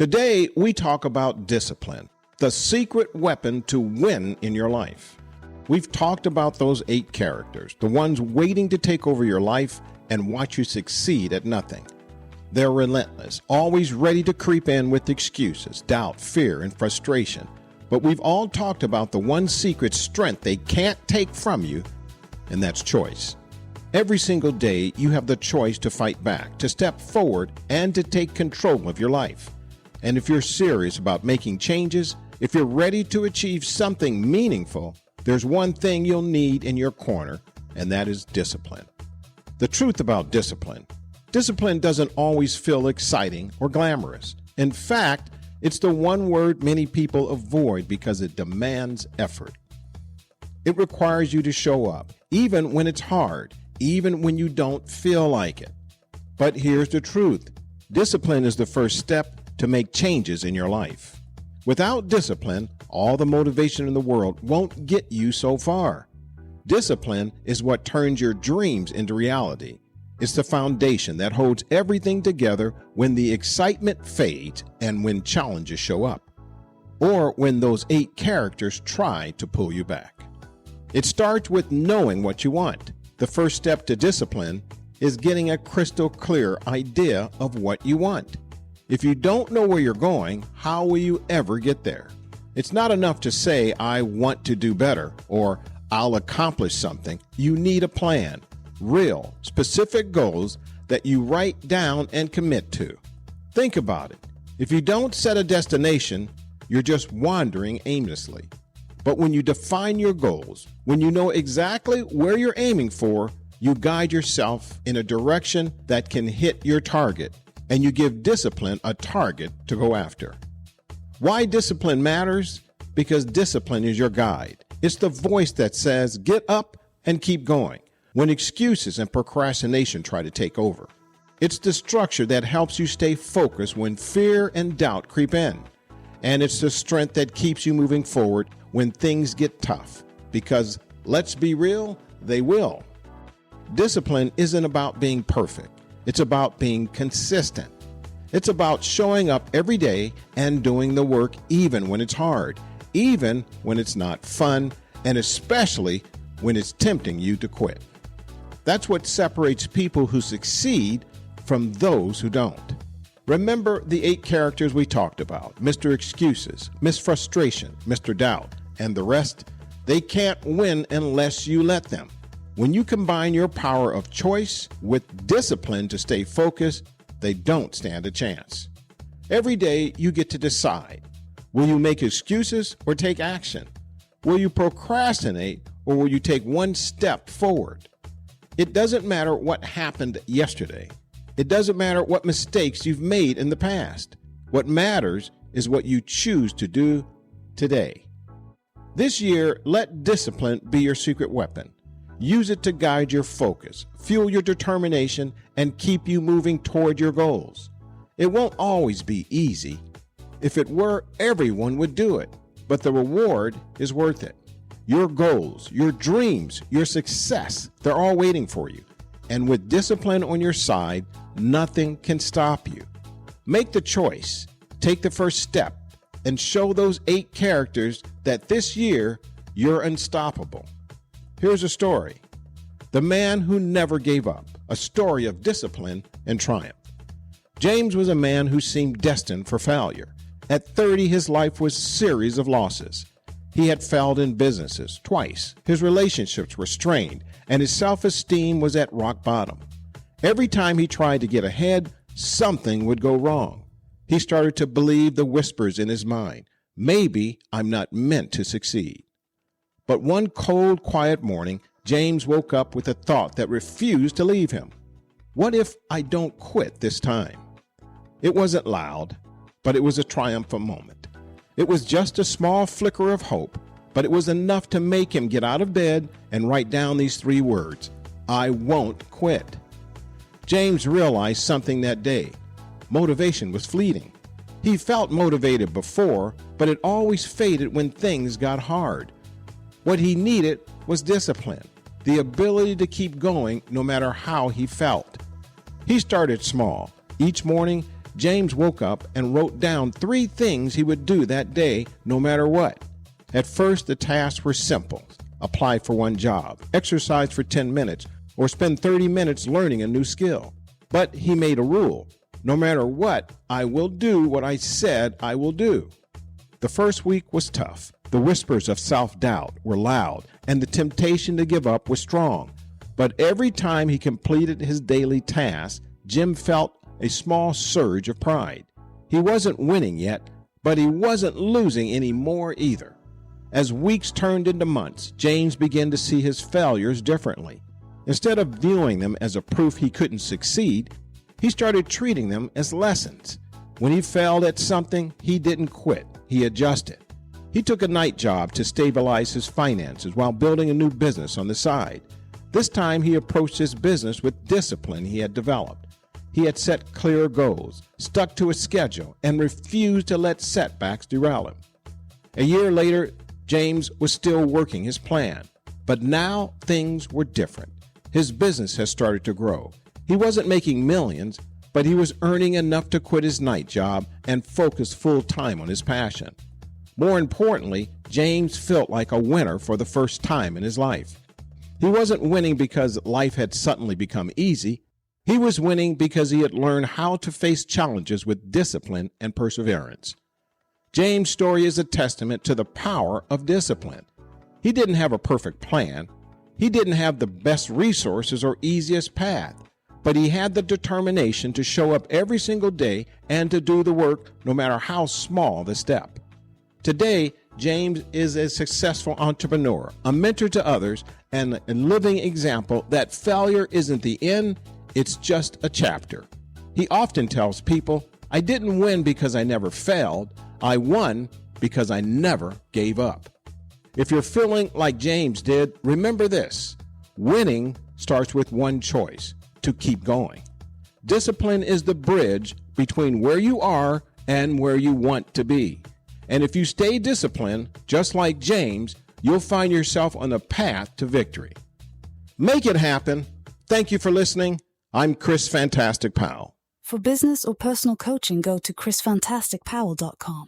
Today, we talk about discipline, the secret weapon to win in your life. We've talked about those 8 characters, the ones waiting to take over your life and watch you succeed at nothing. They're relentless, always ready to creep in with excuses, doubt, fear, and frustration. But we've all talked about the one secret strength they can't take from you, and that's choice. Every single day, you have the choice to fight back, to step forward, and to take control of your life. And if you're serious about making changes, if you're ready to achieve something meaningful, there's one thing you'll need in your corner, and that is discipline. The truth about discipline doesn't always feel exciting or glamorous. In fact, it's the one word many people avoid because it demands effort. It requires you to show up, even when it's hard, even when you don't feel like it. But here's the truth. Discipline is the first step to make changes in your life. Without discipline, all the motivation in the world won't get you so far. Discipline is what turns your dreams into reality. It's the foundation that holds everything together when the excitement fades and when challenges show up, or when those 8 characters try to pull you back. It starts with knowing what you want. The first step to discipline is getting a crystal clear idea of what you want. If you don't know where you're going, how will you ever get there? It's not enough to say, I want to do better, or I'll accomplish something. You need a plan, real, specific goals that you write down and commit to. Think about it. If you don't set a destination, you're just wandering aimlessly. But when you define your goals, when you know exactly where you're aiming for, you guide yourself in a direction that can hit your target, and you give discipline a target to go after. Why discipline matters? Because discipline is your guide. It's the voice that says, get up and keep going when excuses and procrastination try to take over. It's the structure that helps you stay focused when fear and doubt creep in. And it's the strength that keeps you moving forward when things get tough. Because let's be real, they will. Discipline isn't about being perfect. It's about being consistent. It's about showing up every day and doing the work even when it's hard, even when it's not fun, and especially when it's tempting you to quit. That's what separates people who succeed from those who don't. Remember the 8 characters we talked about: Mr. Excuses, Miss Frustration, Mr. Doubt, and the rest. They can't win unless you let them. When you combine your power of choice with discipline to stay focused, they don't stand a chance. Every day you get to decide. Will you make excuses or take action? Will you procrastinate or will you take one step forward? It doesn't matter what happened yesterday. It doesn't matter what mistakes you've made in the past. What matters is what you choose to do today. This year, let discipline be your secret weapon. Use it to guide your focus, fuel your determination, and keep you moving toward your goals. It won't always be easy. If it were, everyone would do it, but the reward is worth it. Your goals, your dreams, your success, they're all waiting for you. And with discipline on your side, nothing can stop you. Make the choice, take the first step, and show those 8 characters that this year you're unstoppable. Here's a story. The man who never gave up, a story of discipline and triumph. James was a man who seemed destined for failure. At 30, his life was a series of losses. He had failed in businesses twice. His relationships were strained, and his self-esteem was at rock bottom. Every time he tried to get ahead, something would go wrong. He started to believe the whispers in his mind. Maybe I'm not meant to succeed. But one cold, quiet morning, James woke up with a thought that refused to leave him. What if I don't quit this time? It wasn't loud, but it was a triumphant moment. It was just a small flicker of hope, but it was enough to make him get out of bed and write down these 3 words: I won't quit. James realized something that day. Motivation was fleeting. He felt motivated before, but it always faded when things got hard. What he needed was discipline, the ability to keep going no matter how he felt. He started small. Each morning, James woke up and wrote down 3 things he would do that day no matter what. At first, the tasks were simple. Apply for one job, exercise for 10 minutes, or spend 30 minutes learning a new skill. But he made a rule. No matter what, I will do what I said I will do. The first week was tough. The whispers of self-doubt were loud, and the temptation to give up was strong. But every time he completed his daily task, Jim felt a small surge of pride. He wasn't winning yet, but he wasn't losing anymore either. As weeks turned into months, James began to see his failures differently. Instead of viewing them as a proof he couldn't succeed, he started treating them as lessons. When he failed at something, he didn't quit. He adjusted. He took a night job to stabilize his finances while building a new business on the side. This time he approached his business with discipline he had developed. He had set clear goals, stuck to a schedule, and refused to let setbacks derail him. A year later, James was still working his plan, but now things were different. His business has started to grow. He wasn't making millions, but he was earning enough to quit his night job and focus full-time on his passion. More importantly, James felt like a winner for the first time in his life. He wasn't winning because life had suddenly become easy. He was winning because he had learned how to face challenges with discipline and perseverance. James' story is a testament to the power of discipline. He didn't have a perfect plan. He didn't have the best resources or easiest path, but he had the determination to show up every single day and to do the work no matter how small the step. Today, James is a successful entrepreneur, a mentor to others, and a living example that failure isn't the end, it's just a chapter. He often tells people, "I didn't win because I never failed. I won because I never gave up." If you're feeling like James did, remember this: winning starts with one choice: to keep going. Discipline is the bridge between where you are and where you want to be. And if you stay disciplined, just like James, you'll find yourself on the path to victory. Make it happen. Thank you for listening. I'm Chris Fantastic Powell. For business or personal coaching, go to chrisfantasticpowell.com.